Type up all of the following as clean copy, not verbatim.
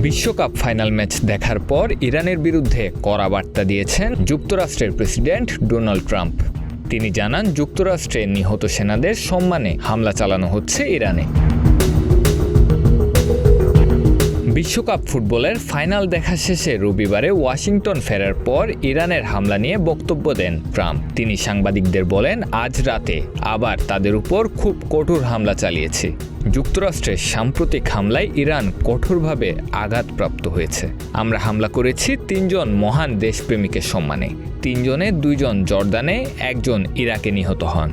বিশ্বকাপ final match দেখার পর ইরানের বিরুদ্ধে কড়া বার্তা দিয়েছেন যুক্তরাষ্ট্রের প্রেসিডেন্ট ডোনাল্ড ট্রাম্প। তিনি জানান, যুক্তরাষ্ট্রে নিহত সেনাদের সম্মানে হামলা চালানো হচ্ছে ইরানে। বিশ্বকাপ ফুটবলের ফাইনাল দেখা শেষে রবিবারে ওয়াশিংটন ফেরার পর ইরানের হামলা নিয়ে বক্তব্য দেন ট্রাম্প। তিনি সাংবাদিকদের বলেন, আজ রাতে আবার তাদের উপর খুব কঠোর হামলা চালিয়েছে। যুক্তরাষ্ট্রের সাম্প্রতিক হামলায় ইরান কঠোরভাবে আঘাতপ্রাপ্ত হয়েছে। আমরা হামলা করেছি 3 জন মহান দেশপ্রেমিকের সম্মানে। 3 জনে 2 জন জর্দানে, 1 জন ইরাকে নিহত হন।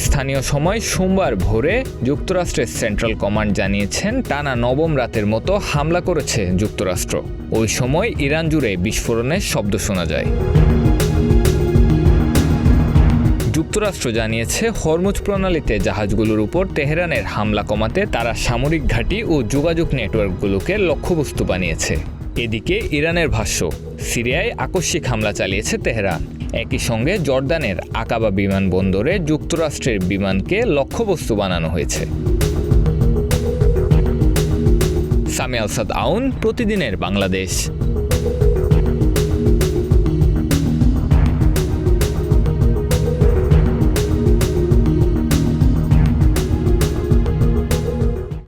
স্থানীয় সময় সোমবার ভোরে যুক্তরাষ্ট্রের সেন্ট্রাল কমান্ড জানিয়েছেন, টানা 9ম রাতের মতো হামলা করেছে যুক্তরাষ্ট্র। ওই সময় ইরান জুড়ে বিস্ফোরণের শব্দ শোনা যায়। যুক্তরাষ্ট্র জানিয়েছে, হরমুজ প্রণালীতে জাহাজগুলোর উপর তেহরানের হামলা কমাতে তারা সামরিক ঘাঁটি ও যোগাযোগ নেটওয়ার্কগুলোকে লক্ষ্যবস্তু বানিয়েছে। এদিকে ইরানের ভাষ্য, সিরিয়ায় আকস্মিক হামলা চালিয়েছে তেহরান। একই সঙ্গে জর্দানের আকাবা বিমানবন্দরে যুক্তরাষ্ট্রের বিমানকে লক্ষ্যবস্তু বানানো হয়েছে। সামি আল সাদ আউন, প্রতিদিনের বাংলাদেশ।